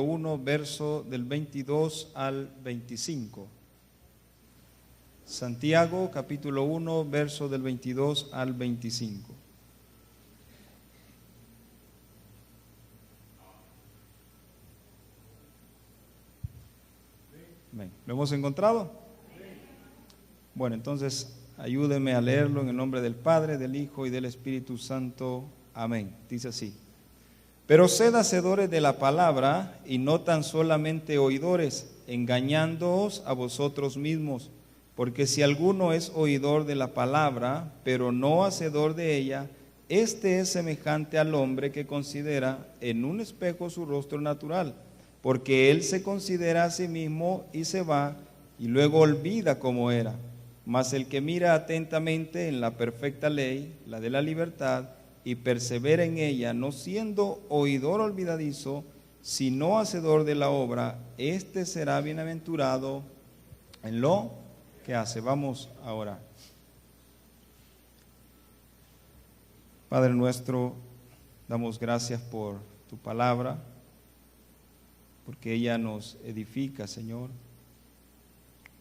1, verso del 22 al 25. Santiago, capítulo 1, verso del 22 al 25. Bien, ¿lo hemos encontrado? Bueno, entonces ayúdeme a leerlo en el nombre del Padre, del Hijo y del Espíritu Santo. Amén. Dice así: pero sed hacedores de la palabra y no tan solamente oidores, engañándoos a vosotros mismos. Porque si alguno es oidor de la palabra, pero no hacedor de ella, este es semejante al hombre que considera en un espejo su rostro natural, porque él se considera a sí mismo y se va, y luego olvida cómo era. Mas el que mira atentamente en la perfecta ley, la de la libertad, y persevera en ella, no siendo oidor olvidadizo, sino hacedor de la obra, este será bienaventurado en lo que hace. Vamos a orar. Padre nuestro, damos gracias por tu palabra, porque ella nos edifica, Señor,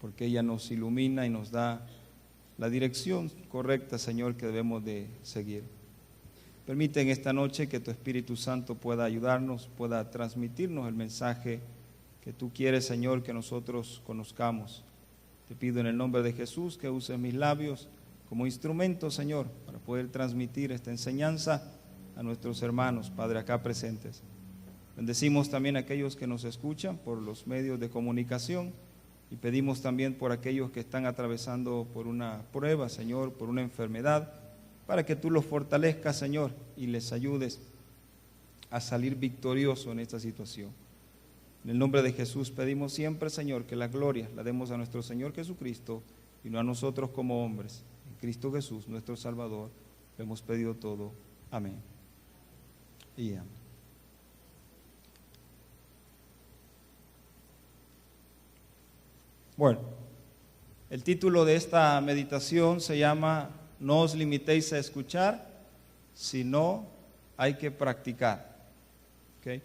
porque ella nos ilumina y nos da la dirección correcta, Señor, que debemos de seguir. Permite en esta noche que tu Espíritu Santo pueda ayudarnos, pueda transmitirnos el mensaje que tú quieres, Señor, que nosotros conozcamos. Te pido en el nombre de Jesús que uses mis labios como instrumento, Señor, para poder transmitir esta enseñanza a nuestros hermanos, Padre, acá presentes. Bendecimos también a aquellos que nos escuchan por los medios de comunicación y pedimos también por aquellos que están atravesando por una prueba, Señor, por una enfermedad, para que tú los fortalezcas, Señor, y les ayudes a salir victoriosos en esta situación. En el nombre de Jesús pedimos siempre, Señor, que la gloria la demos a nuestro Señor Jesucristo y no a nosotros como hombres. En Cristo Jesús, nuestro Salvador, le hemos pedido todo. Amén. Y amén. Bueno, el título de esta meditación se llama No os limitéis a escuchar, sino hay que practicar. ¿Okay?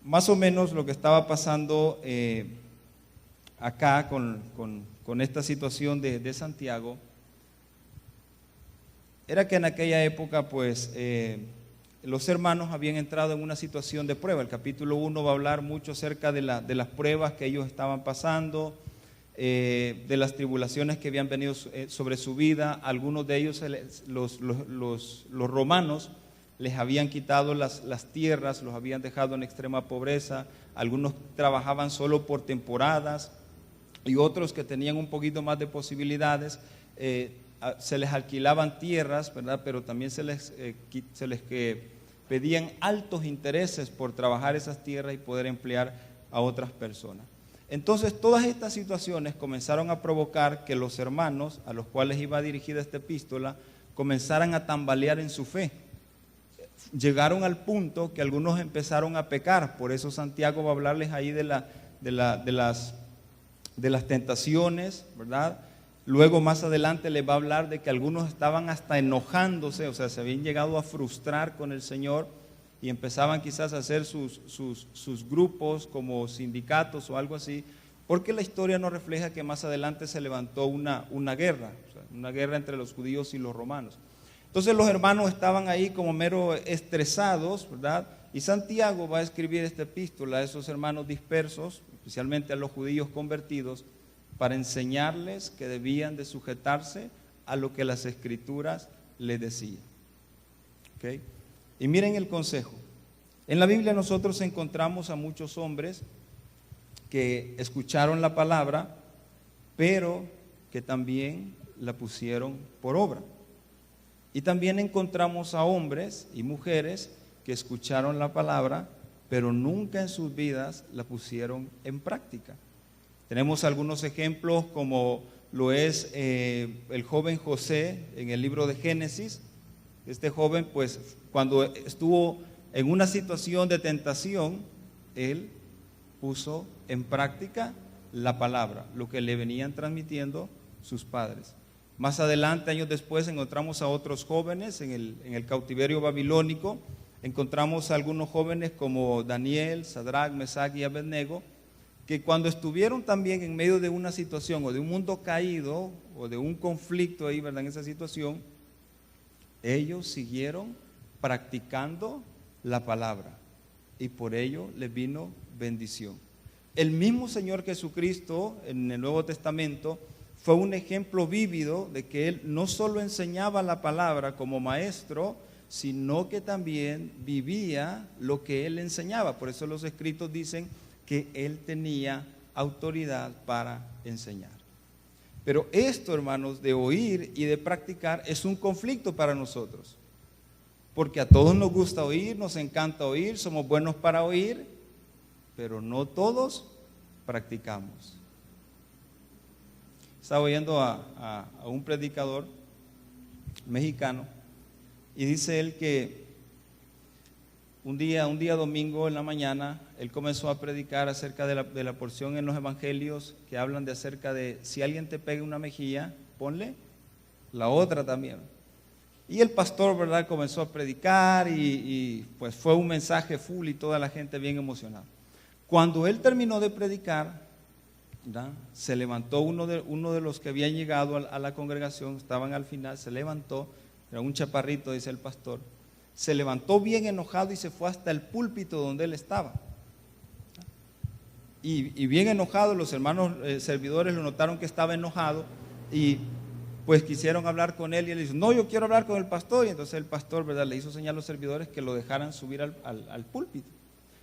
Más o menos lo que estaba pasando acá con esta situación de Santiago era que en aquella época pues los hermanos habían entrado en una situación de prueba. El capítulo 1 va a hablar mucho acerca de las pruebas que ellos estaban pasando, de las tribulaciones que habían venido sobre su vida. Algunos de ellos, los romanos, les habían quitado las tierras, los habían dejado en extrema pobreza. Algunos trabajaban solo por temporadas y otros que tenían un poquito más de posibilidades, se les alquilaban tierras, ¿verdad? Pero también se les pedían altos intereses por trabajar esas tierras y poder emplear a otras personas. Entonces todas estas situaciones comenzaron a provocar que los hermanos a los cuales iba dirigida esta epístola comenzaran a tambalear en su fe. Llegaron al punto que algunos empezaron a pecar. Por eso Santiago va a hablarles ahí de las tentaciones, ¿verdad? Luego más adelante les va a hablar de que algunos estaban hasta enojándose, o sea, se habían llegado a frustrar con el Señor y empezaban quizás a hacer sus grupos como sindicatos o algo así, porque la historia nos refleja que más adelante se levantó una guerra, o sea, una guerra entre los judíos y los romanos. Entonces los hermanos estaban ahí como mero estresados, ¿verdad? Y Santiago va a escribir esta epístola a esos hermanos dispersos, especialmente a los judíos convertidos, para enseñarles que debían de sujetarse a lo que las Escrituras les decían. ¿Okay? Y miren el consejo. En la Biblia nosotros encontramos a muchos hombres que escucharon la palabra, pero que también la pusieron por obra. Y también encontramos a hombres y mujeres que escucharon la palabra, pero nunca en sus vidas la pusieron en práctica. Tenemos algunos ejemplos como lo es el joven José en el libro de Génesis. Este joven pues cuando estuvo en una situación de tentación, él puso en práctica la palabra, lo que le venían transmitiendo sus padres. Más adelante, años después, encontramos a otros jóvenes en el cautiverio babilónico, encontramos a algunos jóvenes como Daniel, Sadrach, Mesach y Abednego, que cuando estuvieron también en medio de una situación o de un mundo caído o de un conflicto ahí, ¿verdad? En esa situación, ellos siguieron practicando la palabra y por ello les vino bendición. El mismo Señor Jesucristo en el Nuevo Testamento fue un ejemplo vívido de que Él no solo enseñaba la palabra como maestro, sino que también vivía lo que Él enseñaba. Por eso los escritos dicen que Él tenía autoridad para enseñar. Pero esto, hermanos, de oír y de practicar es un conflicto para nosotros. Porque a todos nos gusta oír, nos encanta oír, somos buenos para oír, pero no todos practicamos. Estaba oyendo a un predicador mexicano y dice él que un día domingo en la mañana, él comenzó a predicar acerca de la porción en los evangelios que hablan de acerca de si alguien te pega una mejilla, ponle la otra también. Y el pastor, ¿verdad?, comenzó a predicar y pues fue un mensaje full y toda la gente bien emocionada. Cuando él terminó de predicar, ¿verdad?, se levantó uno de los que habían llegado a la congregación, estaban al final, se levantó, era un chaparrito, dice el pastor, se levantó bien enojado y se fue hasta el púlpito donde él estaba. Y bien enojado, los hermanos servidores lo notaron que estaba enojado y pues quisieron hablar con él y él dijo, no, yo quiero hablar con el pastor. Y entonces el pastor, ¿verdad?, le hizo señal a los servidores que lo dejaran subir al púlpito.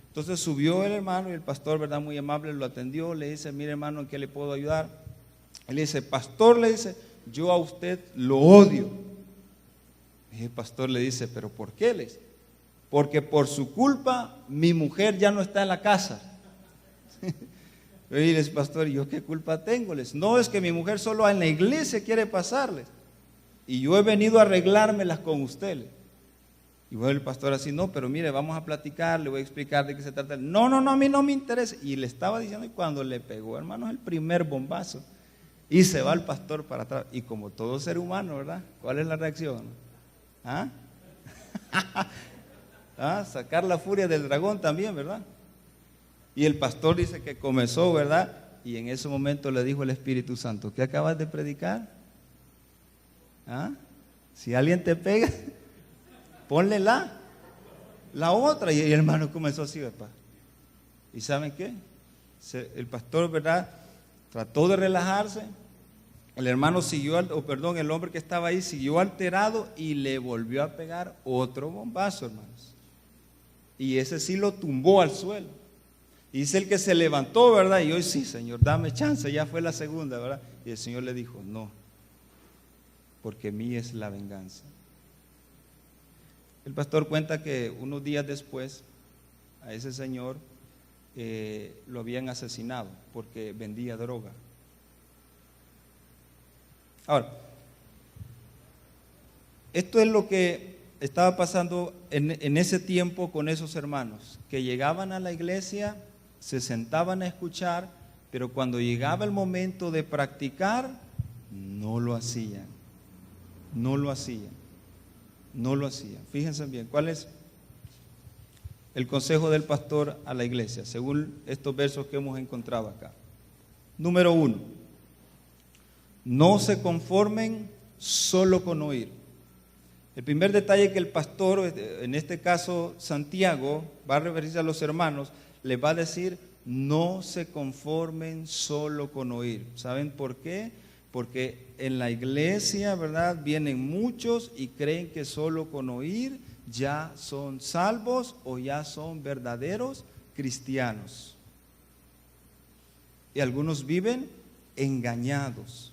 Entonces subió el hermano y el pastor, ¿verdad?, muy amable, lo atendió, le dice, mire hermano, ¿en qué le puedo ayudar? Él le dice, pastor, le dice, yo a usted lo odio. Y el pastor le dice, ¿pero por qué? Le dice, porque por su culpa mi mujer ya no está en la casa. Y le dice, pastor, ¿y yo qué culpa tengo? Les, no, es que mi mujer solo en la iglesia quiere pasarles y yo he venido a arreglármelas con usted. Y bueno, el pastor así, no, pero mire, vamos a platicar, le voy a explicar de qué se trata. No, a mí no me interesa. Y le estaba diciendo, y cuando le pegó, hermanos, el primer bombazo, y se va el pastor para atrás. Y como todo ser humano, ¿verdad? ¿Cuál es la reacción? ¿Ah? Sacar la furia del dragón también, ¿verdad? Y el pastor dice que comenzó, ¿verdad? Y en ese momento le dijo el Espíritu Santo, ¿qué acabas de predicar? Si alguien te pega, ponle la otra. Y el hermano comenzó así, ¿verdad? ¿Y saben qué? El pastor, ¿verdad?, trató de relajarse. El hermano siguió, el hombre que estaba ahí siguió alterado y le volvió a pegar otro bombazo, hermanos. Y ese sí lo tumbó al suelo. Y dice el que se levantó, ¿verdad? Y hoy sí, Señor, dame chance, ya fue la segunda, ¿verdad? Y el Señor le dijo, no, porque mía es la venganza. El pastor cuenta que unos días después a ese señor lo habían asesinado porque vendía droga. Ahora, esto es lo que estaba pasando en ese tiempo con esos hermanos, que llegaban a la iglesia, se sentaban a escuchar, pero cuando llegaba el momento de practicar, no lo hacían. Fíjense bien, ¿cuál es el consejo del pastor a la iglesia, según estos versos que hemos encontrado acá? Número 1, no se conformen solo con oír. El primer detalle que el pastor, en este caso Santiago, va a referirse a los hermanos, les va a decir, no se conformen solo con oír. ¿Saben por qué? Porque en la iglesia, ¿verdad?, vienen muchos y creen que solo con oír ya son salvos o ya son verdaderos cristianos. Y algunos viven engañados.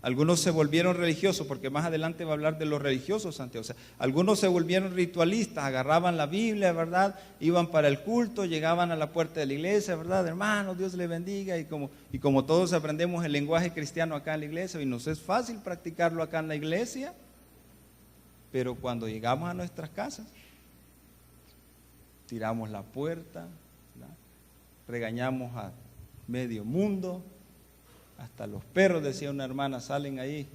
Algunos se volvieron religiosos, porque más adelante va a hablar de los religiosos, Santiago. O sea, algunos se volvieron ritualistas, agarraban la Biblia, ¿verdad? Iban para el culto, llegaban a la puerta de la iglesia, ¿verdad? Hermano, Dios le bendiga. Y como todos aprendemos el lenguaje cristiano acá en la iglesia, y nos es fácil practicarlo acá en la iglesia, pero cuando llegamos a nuestras casas, tiramos la puerta, ¿verdad?, regañamos a medio mundo. Hasta los perros, decía una hermana, salen ahí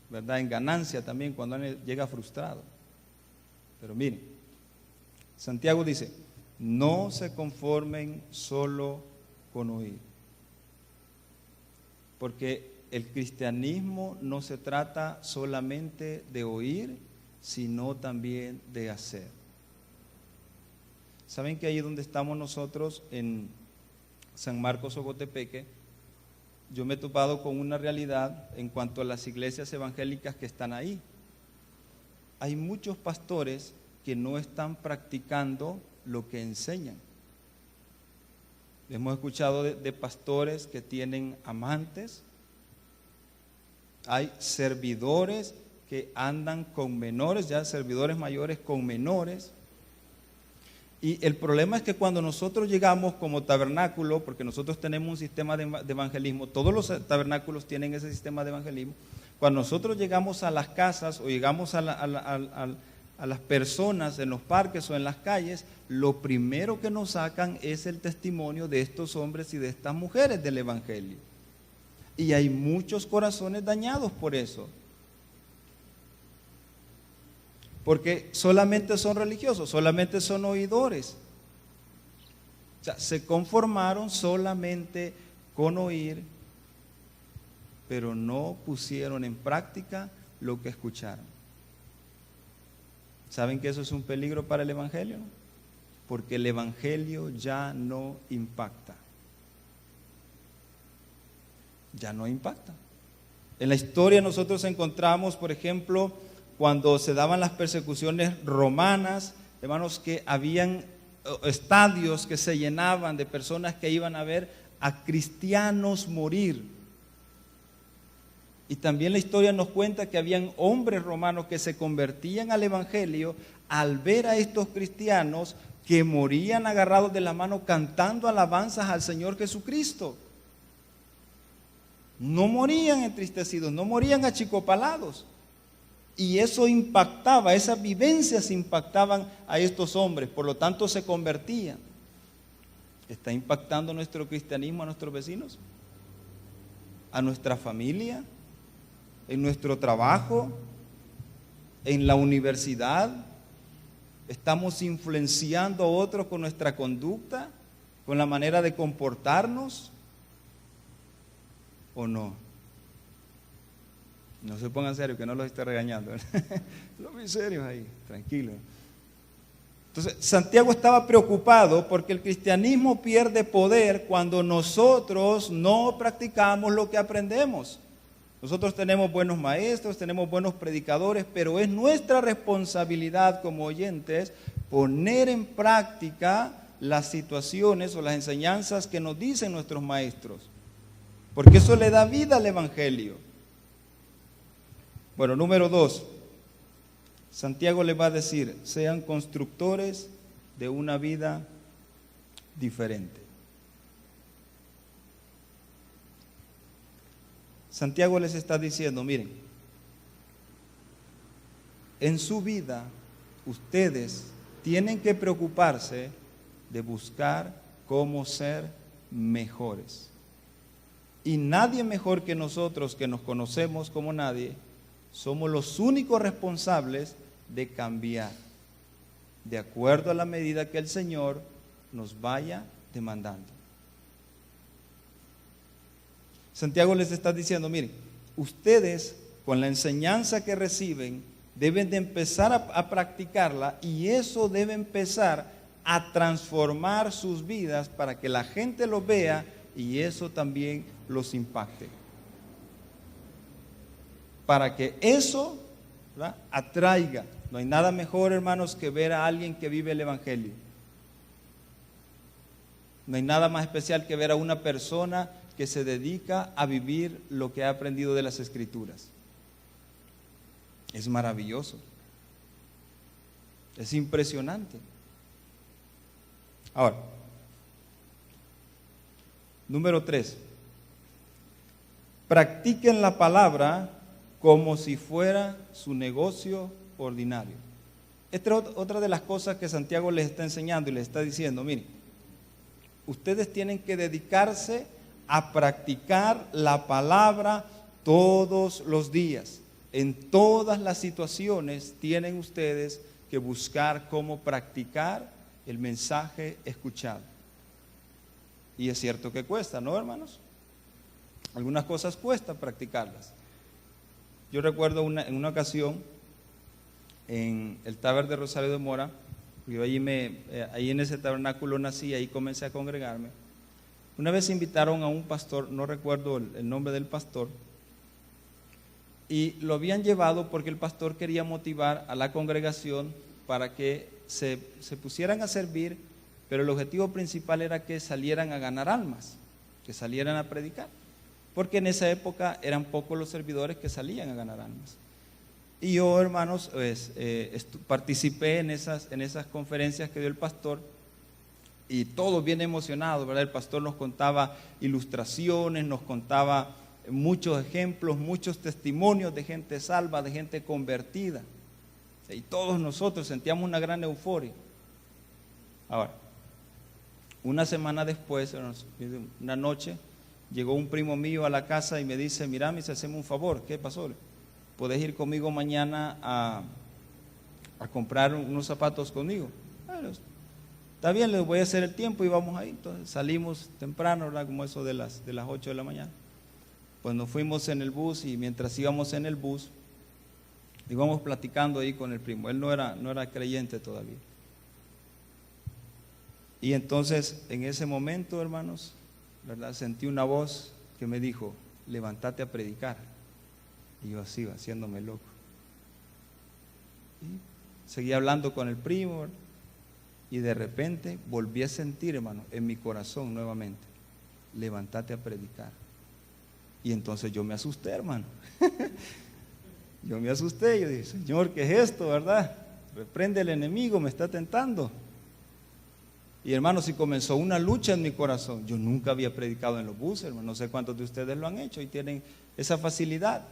¿verdad? En ganancia también cuando alguien llega frustrado. Pero miren, Santiago dice, no se conformen solo con oír. Porque el cristianismo no se trata solamente de oír, sino también de hacer. ¿Saben que ahí donde estamos nosotros, en San Marcos, Ocotepeque, yo me he topado con una realidad en cuanto a las iglesias evangélicas que están ahí? Hay muchos pastores que no están practicando lo que enseñan. Hemos escuchado de pastores que tienen amantes. Hay servidores que andan con menores, ya servidores mayores con menores. Y el problema es que cuando nosotros llegamos como tabernáculo, porque nosotros tenemos un sistema de evangelismo, todos los tabernáculos tienen ese sistema de evangelismo, cuando nosotros llegamos a las casas o llegamos a las personas en los parques o en las calles, lo primero que nos sacan es el testimonio de estos hombres y de estas mujeres del evangelio. Y hay muchos corazones dañados por eso. Porque solamente son religiosos, solamente son oidores. O sea, se conformaron solamente con oír, pero no pusieron en práctica lo que escucharon. ¿Saben que eso es un peligro para el evangelio? Porque el evangelio ya no impacta. Ya no impacta. En la historia nosotros encontramos, por ejemplo, cuando se daban las persecuciones romanas, hermanos, que habían estadios que se llenaban de personas que iban a ver a cristianos morir. Y también la historia nos cuenta que habían hombres romanos que se convertían al evangelio al ver a estos cristianos que morían agarrados de la mano cantando alabanzas al Señor Jesucristo. No morían entristecidos, no morían achicopalados. Y eso impactaba, esas vivencias impactaban a estos hombres, por lo tanto se convertían. ¿Está impactando nuestro cristianismo a nuestros vecinos? ¿A nuestra familia? ¿En nuestro trabajo? ¿En la universidad? ¿Estamos influenciando a otros con nuestra conducta? ¿Con la manera de comportarnos? ¿O no? No se pongan serios, que no los esté regañando. Los muy serios ahí, tranquilos. Entonces, Santiago estaba preocupado porque el cristianismo pierde poder cuando nosotros no practicamos lo que aprendemos. Nosotros tenemos buenos maestros, tenemos buenos predicadores, pero es nuestra responsabilidad como oyentes poner en práctica las situaciones o las enseñanzas que nos dicen nuestros maestros, porque eso le da vida al evangelio. Bueno, número 2, Santiago le va a decir, sean constructores de una vida diferente. Santiago les está diciendo, miren, en su vida ustedes tienen que preocuparse de buscar cómo ser mejores. Y nadie mejor que nosotros, que nos conocemos como nadie, somos los únicos responsables de cambiar de acuerdo a la medida que el Señor nos vaya demandando. Santiago les está diciendo, miren, ustedes con la enseñanza que reciben deben de empezar a practicarla, y eso debe empezar a transformar sus vidas para que la gente lo vea y eso también los impacte. Para que eso, ¿verdad?, atraiga. No hay nada mejor, hermanos, que ver a alguien que vive el evangelio. No hay nada más especial que ver a una persona que se dedica a vivir lo que ha aprendido de las Escrituras. Es maravilloso. Es impresionante. Ahora, número 3. Practiquen la palabra como si fuera su negocio ordinario. Esta es otra de las cosas que Santiago les está enseñando y les está diciendo, miren, ustedes tienen que dedicarse a practicar la palabra todos los días. En todas las situaciones tienen ustedes que buscar cómo practicar el mensaje escuchado. Y es cierto que cuesta, ¿no, hermanos? Algunas cosas cuesta practicarlas. Yo recuerdo en una ocasión en el Taber de Rosario de Mora, yo ahí en ese tabernáculo nací, ahí comencé a congregarme. Una vez invitaron a un pastor, no recuerdo el nombre del pastor, y lo habían llevado porque el pastor quería motivar a la congregación para que se pusieran a servir, pero el objetivo principal era que salieran a ganar almas, que salieran a predicar, porque en esa época eran pocos los servidores que salían a ganar almas. Y yo, hermanos, participé en esas conferencias que dio el pastor, y todos bien emocionados, ¿verdad? El pastor nos contaba ilustraciones, nos contaba muchos ejemplos, muchos testimonios de gente salva, de gente convertida. Y todos nosotros sentíamos una gran euforia. Ahora, una semana después, una noche, llegó un primo mío a la casa y me dice: mira, me hacemos un favor. ¿Qué pasó? ¿Podés ir conmigo mañana a comprar unos zapatos conmigo? Bueno, está bien, les voy a hacer el tiempo y vamos ahí. Entonces salimos temprano, ¿verdad? Como eso de las 8 de la mañana. Pues nos fuimos en el bus, y mientras íbamos en el bus, íbamos platicando ahí con el primo. Él no era creyente todavía. Y entonces, en ese momento, hermanos, ¿verdad? Sentí una voz que me dijo: levántate a predicar. Y yo así, haciéndome loco. Y seguí hablando con el primo, ¿verdad? Y de repente volví a sentir, hermano, en mi corazón nuevamente: levántate a predicar. Y entonces yo me asusté, hermano. Yo me asusté, yo dije: Señor, ¿qué es esto, verdad? Reprende el enemigo, me está tentando. Y hermanos, si comenzó una lucha en mi corazón. Yo nunca había predicado en los buses, hermano. No sé cuántos de ustedes lo han hecho y tienen esa facilidad.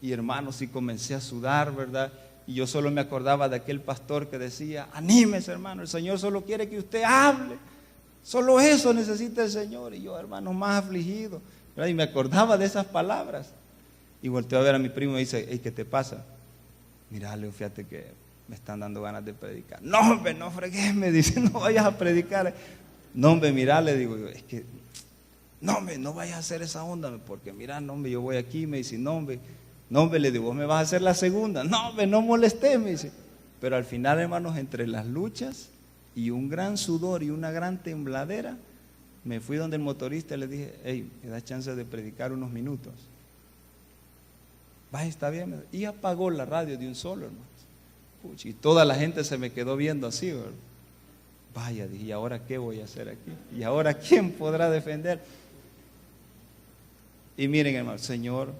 Y hermanos, si comencé a sudar, ¿verdad? Y yo solo me acordaba de aquel pastor que decía: anímese, hermano, el Señor solo quiere que usted hable. Solo eso necesita el Señor. Y yo, hermano, más afligido, ¿verdad? Y me acordaba de esas palabras. Y volteo a ver a mi primo y me dice: hey, ¿qué te pasa? Mira, Leo, fíjate que me están dando ganas de predicar. No, hombre, no fregues, me dice, no vayas a predicar. No, hombre, mira, le digo yo, es que, no, hombre, no vayas a hacer esa onda, porque mira, no, hombre, yo voy aquí. Me dice: no, hombre, le digo, vos me vas a hacer la segunda. No, hombre, no molestes, me dice. Pero al final, hermanos, entre las luchas y un gran sudor y una gran tembladera, me fui donde el motorista y le dije: hey, me da chance de predicar unos minutos. Vaya, está bien. Y apagó la radio de un solo, hermano. Y toda la gente se me quedó viendo así, ¿verdad? Vaya, dije, ¿y ahora qué voy a hacer aquí? ¿Y ahora quién podrá defender? Y miren, hermano, Señor,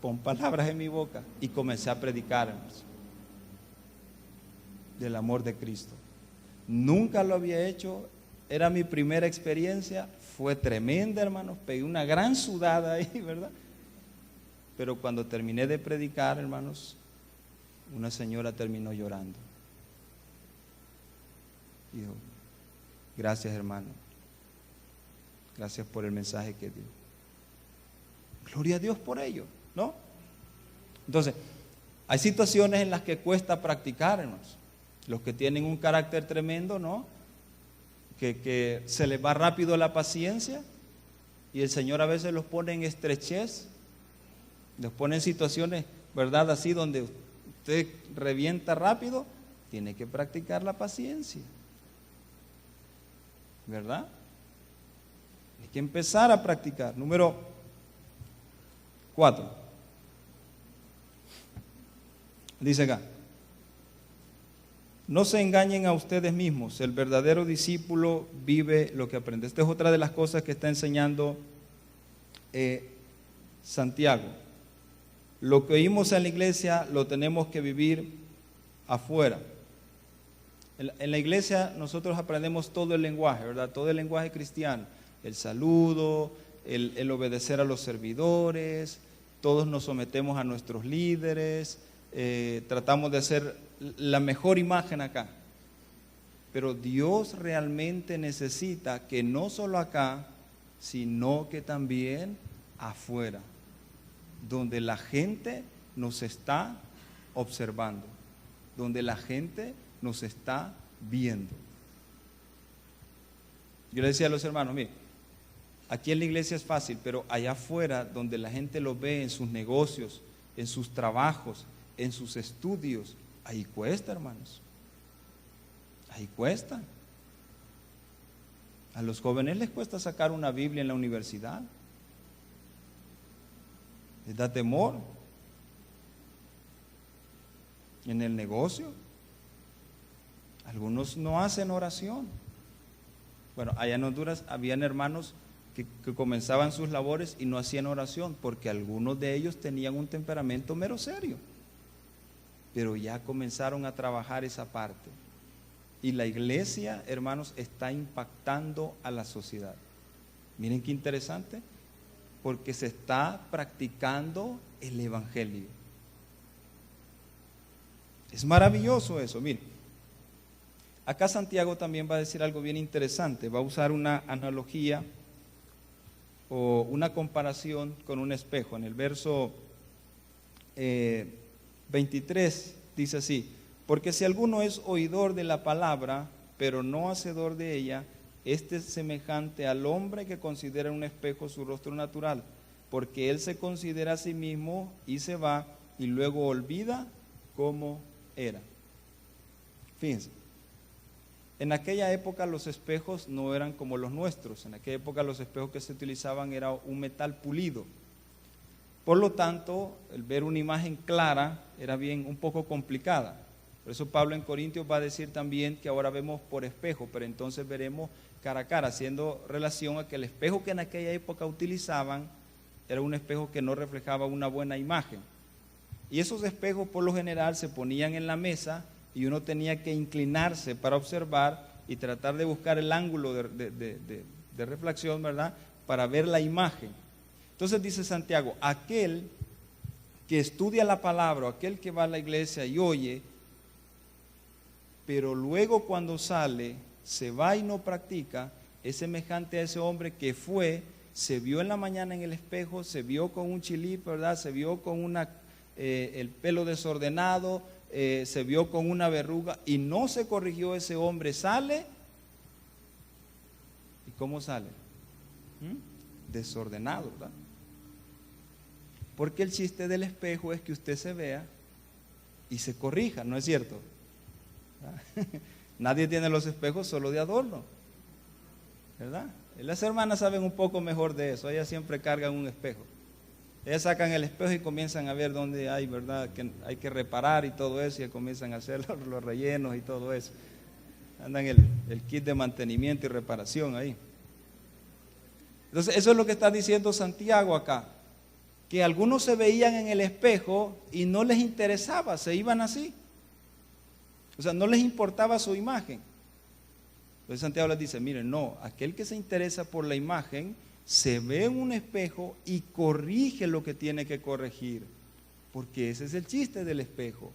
pon palabras en mi boca. Y comencé a predicar, hermanos, del amor de Cristo. Nunca lo había hecho, era mi primera experiencia, fue tremenda, hermanos, pegué una gran sudada ahí, ¿verdad? Pero cuando terminé de predicar, hermanos, una señora terminó llorando. Y dijo: gracias, hermano, gracias por el mensaje que dio. Gloria a Dios por ello, ¿no? Entonces, hay situaciones en las que cuesta practicar, hermanos. Los que tienen un carácter tremendo, ¿no? Que se les va rápido la paciencia, y el Señor a veces los pone en estrechez, los pone en situaciones, ¿verdad? Así donde usted revienta rápido. Tiene que practicar la paciencia, ¿verdad? Hay que empezar a practicar. Número 4. Dice acá: no se engañen a ustedes mismos, el verdadero discípulo vive lo que aprende. Esta es otra de las cosas que está enseñando Santiago. Lo que oímos en la iglesia lo tenemos que vivir afuera. En la iglesia nosotros aprendemos todo el lenguaje, ¿verdad? Todo el lenguaje cristiano. El saludo, el obedecer a los servidores, todos nos sometemos a nuestros líderes, tratamos de hacer la mejor imagen acá. Pero Dios realmente necesita que no solo acá, sino que también afuera. donde la gente nos está observando, donde la gente nos está viendo. Yo le decía a los hermanos, mire, aquí en la iglesia es fácil, pero allá afuera, donde la gente lo ve en sus negocios, en sus trabajos, en sus estudios, ahí cuesta, hermanos. Ahí cuesta. A los jóvenes les cuesta sacar una Biblia en la universidad. Les da temor. En el negocio, algunos no hacen oración. Bueno, allá en Honduras habían hermanos que comenzaban sus labores y no hacían oración, porque algunos de ellos tenían un temperamento mero serio. Pero ya comenzaron a trabajar esa parte. Y la iglesia, hermanos, está impactando a la sociedad. Miren qué interesante, porque se está practicando el evangelio. Es maravilloso eso. Miren, acá Santiago también va a decir algo bien interesante. Va a usar una analogía o una comparación con un espejo. En el verso 23 dice así: porque si alguno es oidor de la palabra, pero no hacedor de ella, este es semejante al hombre que considera en un espejo su rostro natural, porque él se considera a sí mismo y se va, y luego olvida cómo era. Fíjense, en aquella época los espejos no eran como los nuestros. En aquella época los espejos que se utilizaban era un metal pulido. Por lo tanto, el ver una imagen clara era bien un poco complicada. Por eso Pablo en Corintios va a decir también que ahora vemos por espejo, pero entonces veremos cara a cara, haciendo relación a que el espejo que en aquella época utilizaban era un espejo que no reflejaba una buena imagen. Y esos espejos por lo general se ponían en la mesa y uno tenía que inclinarse para observar y tratar de buscar el ángulo de reflexión, ¿verdad?, para ver la imagen. Entonces dice Santiago, aquel que estudia la palabra, aquel que va a la iglesia y oye, pero luego cuando sale, se va y no practica, es semejante a ese hombre que fue, se vio en la mañana en el espejo, se vio con un chilip, ¿verdad?, se vio con el pelo desordenado, se vio con una verruga y no se corrigió. Ese hombre sale, ¿y cómo sale? Desordenado, ¿verdad? Porque el chiste del espejo es que usted se vea y se corrija, ¿no es cierto? Nadie tiene los espejos solo de adorno, ¿verdad? Las hermanas saben un poco mejor de eso. Ellas siempre cargan un espejo. Ellas sacan el espejo y comienzan a ver dónde hay, ¿verdad?, que hay que reparar y todo eso, y comienzan a hacer los rellenos y todo eso. Andan el kit de mantenimiento y reparación ahí. Entonces eso es lo que está diciendo Santiago acá, que algunos se veían en el espejo y no les interesaba, se iban así. O sea, no les importaba su imagen. Entonces Santiago les dice, miren, no, aquel que se interesa por la imagen se ve en un espejo y corrige lo que tiene que corregir, porque ese es el chiste del espejo.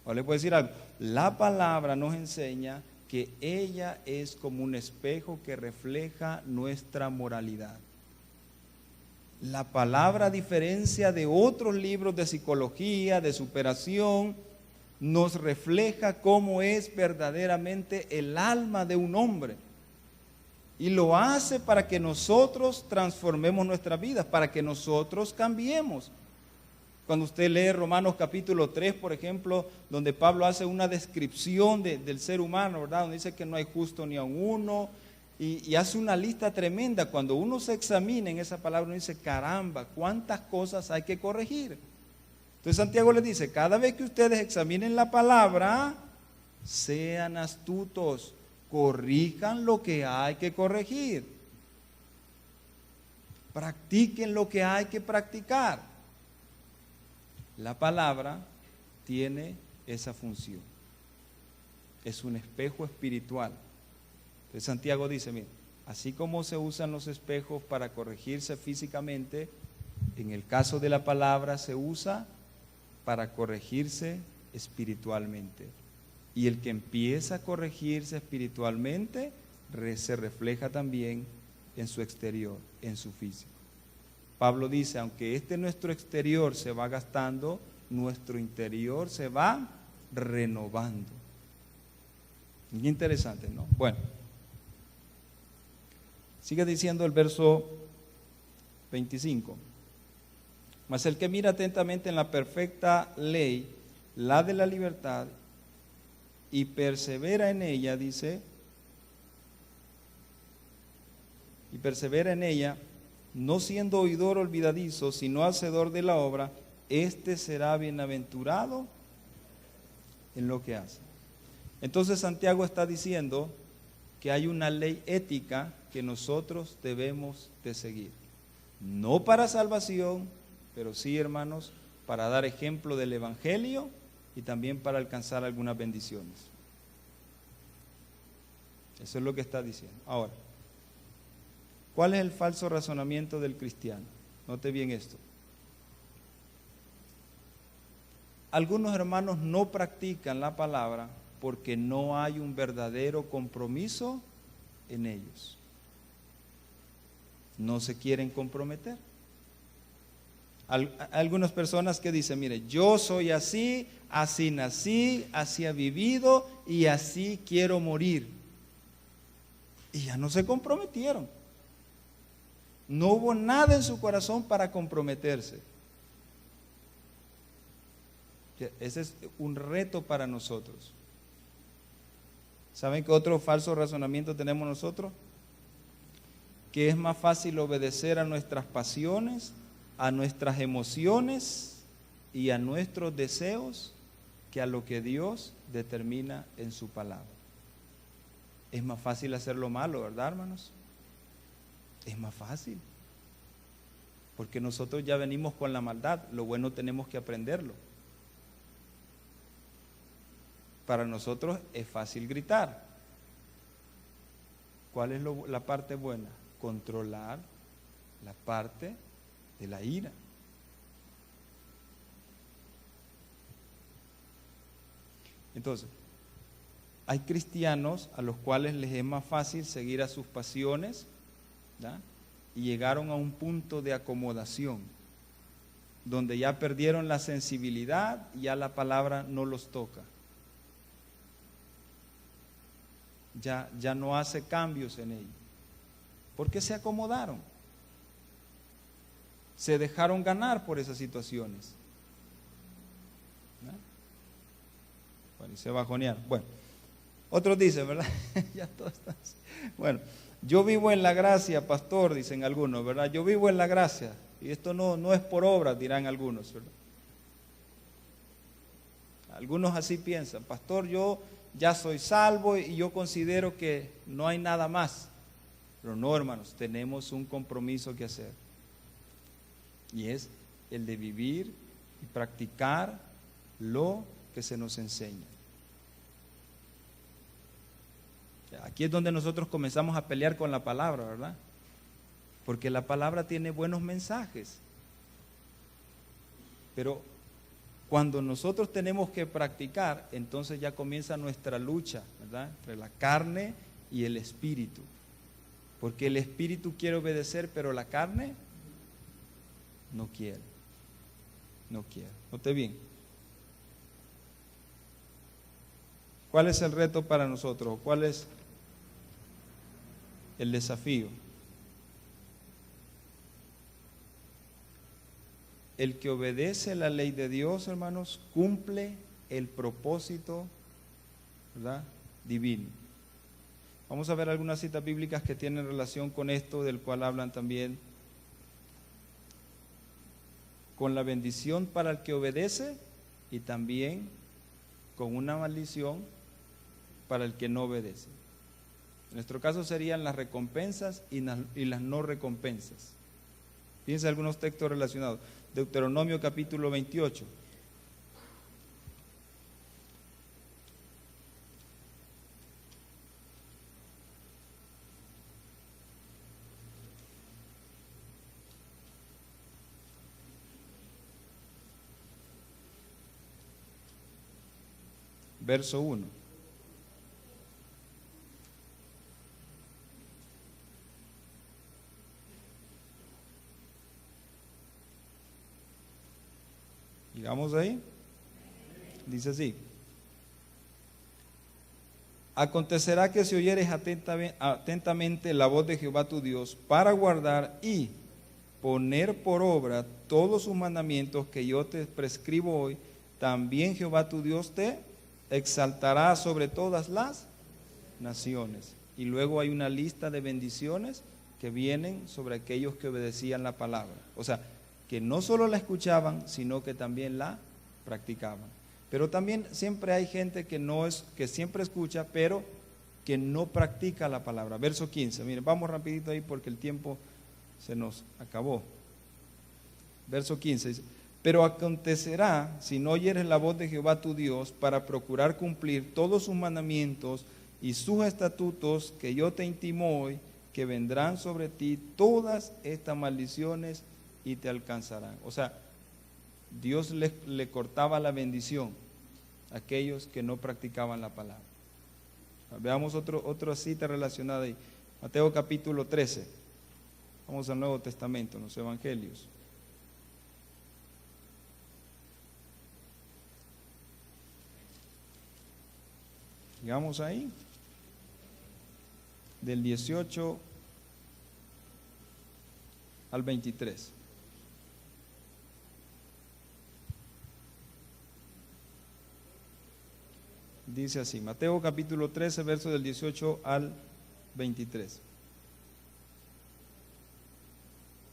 Ahora le puedo decir algo, la palabra nos enseña que ella es como un espejo que refleja nuestra moralidad. La palabra, a diferencia de otros libros de psicología, de superación, nos refleja cómo es verdaderamente el alma de un hombre. Y lo hace para que nosotros transformemos nuestras vidas, para que nosotros cambiemos. Cuando usted lee Romanos capítulo 3, por ejemplo, donde Pablo hace una descripción del ser humano, ¿verdad?, donde dice que no hay justo ni a uno, y hace una lista tremenda. Cuando uno se examina en esa palabra, uno dice, caramba, cuántas cosas hay que corregir. Entonces Santiago les dice, cada vez que ustedes examinen la palabra, sean astutos, corrijan lo que hay que corregir, practiquen lo que hay que practicar. La palabra tiene esa función, es un espejo espiritual. Entonces Santiago dice, mire, así como se usan los espejos para corregirse físicamente, en el caso de la palabra se usa para corregirse espiritualmente. Y el que empieza a corregirse espiritualmente se refleja también en su exterior, en su físico. Pablo dice, aunque nuestro exterior se va gastando, nuestro interior se va renovando. Qué interesante, ¿no? Bueno, sigue diciendo el verso 25. Mas el que mira atentamente en la perfecta ley, la de la libertad, y persevera en ella, dice, y persevera en ella, no siendo oidor olvidadizo, sino hacedor de la obra, este será bienaventurado en lo que hace. Entonces Santiago está diciendo que hay una ley ética que nosotros debemos de seguir. No para salvación, pero sí, hermanos, para dar ejemplo del Evangelio y también para alcanzar algunas bendiciones. Eso es lo que está diciendo. Ahora, ¿cuál es el falso razonamiento del cristiano? Note bien esto. Algunos hermanos no practican la palabra porque no hay un verdadero compromiso en ellos. No se quieren comprometer. Algunas personas que dicen, mire, yo soy así, así nací, así he vivido y así quiero morir. Y ya no se comprometieron. No hubo nada en su corazón para comprometerse. Ese es un reto para nosotros. ¿Saben qué otro falso razonamiento tenemos nosotros? Que es más fácil obedecer a nuestras pasiones, a nuestras emociones y a nuestros deseos que a lo que Dios determina en su palabra. Es más fácil hacer lo malo, ¿verdad, hermanos? Es más fácil. Porque nosotros ya venimos con la maldad, lo bueno tenemos que aprenderlo. Para nosotros es fácil gritar. ¿Cuál es la parte buena? Controlar la parte de la ira. Entonces, hay cristianos a los cuales les es más fácil seguir a sus pasiones, ¿verdad? Y llegaron a un punto de acomodación, donde ya perdieron la sensibilidad y ya la palabra no los toca. Ya no hace cambios en ellos. ¿Por qué se acomodaron? Se dejaron ganar por esas situaciones. ¿No? Bueno, y se bajonearon. Bueno, otros dicen, ¿verdad? Ya todo está así. Bueno, yo vivo en la gracia, pastor, dicen algunos, ¿verdad? Yo vivo en la gracia. Y esto no es por obras, dirán algunos, ¿verdad? Algunos así piensan, pastor, yo ya soy salvo y yo considero que no hay nada más. Pero no, hermanos, tenemos un compromiso que hacer. Y es el de vivir y practicar lo que se nos enseña. Aquí es donde nosotros comenzamos a pelear con la palabra, ¿verdad? Porque la palabra tiene buenos mensajes. Pero cuando nosotros tenemos que practicar, entonces ya comienza nuestra lucha, ¿verdad? Entre la carne y el espíritu. Porque el espíritu quiere obedecer, pero la carne no quiere. No quiere. Note bien. ¿Cuál es el reto para nosotros? ¿Cuál es el desafío? El que obedece la ley de Dios, hermanos, cumple el propósito, ¿verdad?, divino. Vamos a ver algunas citas bíblicas que tienen relación con esto, del cual hablan también con la bendición para el que obedece y también con una maldición para el que no obedece. En nuestro caso serían las recompensas y las no recompensas. Fíjense algunos textos relacionados. Deuteronomio capítulo 28. Verso 1. Sigamos ahí. Dice así: acontecerá que si oyeres atentamente la voz de Jehová tu Dios para guardar y poner por obra todos sus mandamientos que yo te prescribo hoy, también Jehová tu Dios te exaltará sobre todas las naciones. Y luego hay una lista de bendiciones que vienen sobre aquellos que obedecían la palabra. O sea, que no solo la escuchaban, sino que también la practicaban. Pero también siempre hay gente que siempre escucha, pero que no practica la palabra. Verso 15, miren, vamos rapidito ahí porque el tiempo se nos acabó. Verso 15 dice: pero acontecerá, si no oyeres la voz de Jehová tu Dios, para procurar cumplir todos sus mandamientos y sus estatutos que yo te intimo hoy, que vendrán sobre ti todas estas maldiciones y te alcanzarán. O sea, Dios le cortaba la bendición a aquellos que no practicaban la palabra. Veamos otra cita relacionada ahí. Mateo capítulo 13. Vamos al Nuevo Testamento, en los Evangelios. Llegamos ahí. Del 18 al 23. Dice así, Mateo capítulo 13, verso del 18 al 23.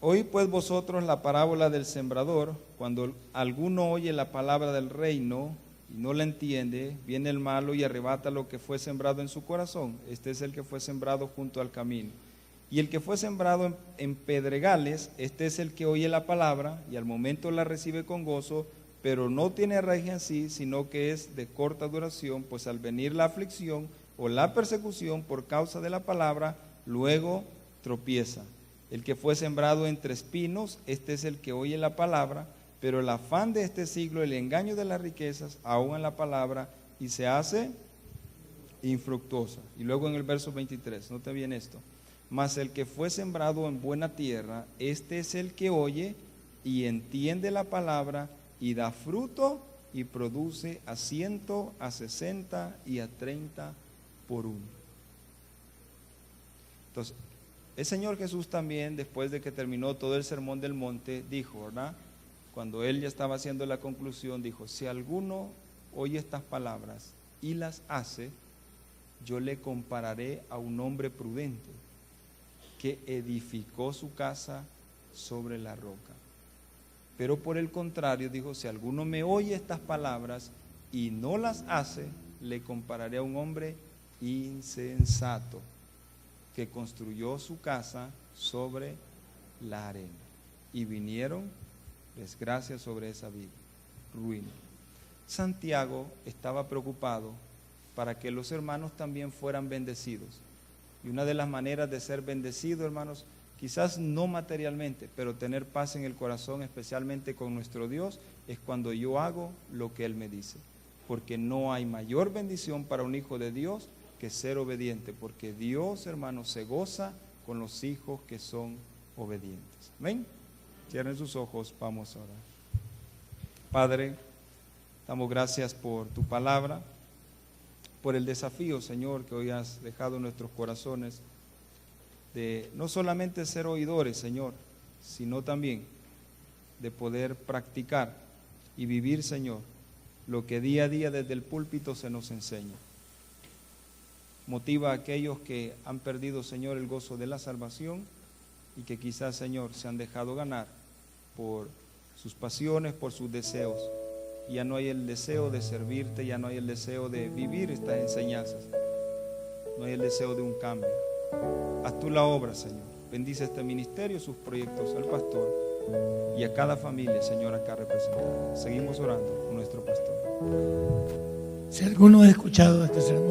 Oí pues vosotros la parábola del sembrador. Cuando alguno oye la palabra del reino y no la entiende, viene el malo y arrebata lo que fue sembrado en su corazón. Este es el que fue sembrado junto al camino. Y el que fue sembrado en pedregales, este es el que oye la palabra y al momento la recibe con gozo, pero no tiene raíz en sí, sino que es de corta duración, pues al venir la aflicción o la persecución por causa de la palabra, luego tropieza. El que fue sembrado entre espinos, este es el que oye la palabra, pero el afán de este siglo, el engaño de las riquezas, ahogan la palabra y se hace infructuosa. Y luego en el verso 23, note bien esto: mas el que fue sembrado en buena tierra, este es el que oye y entiende la palabra y da fruto y produce a 100, a 60 y a 30 por uno. Entonces, el Señor Jesús también, después de que terminó todo el sermón del monte, dijo, ¿verdad? Cuando Él ya estaba haciendo la conclusión, dijo: si alguno oye estas palabras y las hace, yo le compararé a un hombre prudente que edificó su casa sobre la roca. Pero por el contrario, dijo, si alguno me oye estas palabras y no las hace, le compararé a un hombre insensato que construyó su casa sobre la arena. Y vinieron desgracias sobre esa vida, ruina. Santiago estaba preocupado para que los hermanos también fueran bendecidos. Y una de las maneras de ser bendecido, hermanos, quizás no materialmente, pero tener paz en el corazón, especialmente con nuestro Dios, es cuando yo hago lo que Él me dice. Porque no hay mayor bendición para un hijo de Dios que ser obediente, porque Dios, hermanos, se goza con los hijos que son obedientes. ¿Ven? Cierren sus ojos, vamos a orar. Padre, damos gracias por tu palabra, por el desafío, Señor, que hoy has dejado en nuestros corazones, de no solamente ser oidores, Señor, sino también de poder practicar y vivir, Señor, lo que día a día desde el púlpito se nos enseña. Motiva a aquellos que han perdido, Señor, el gozo de la salvación y que quizás, Señor, se han dejado ganar por sus pasiones, por sus deseos. Ya no hay el deseo de servirte, ya no hay el deseo de vivir estas enseñanzas, no hay el deseo de un cambio. Haz tú la obra, Señor. Bendice este ministerio, sus proyectos, al pastor y a cada familia, Señor, acá representada. Seguimos orando con nuestro pastor. Si alguno ha escuchado este sermón,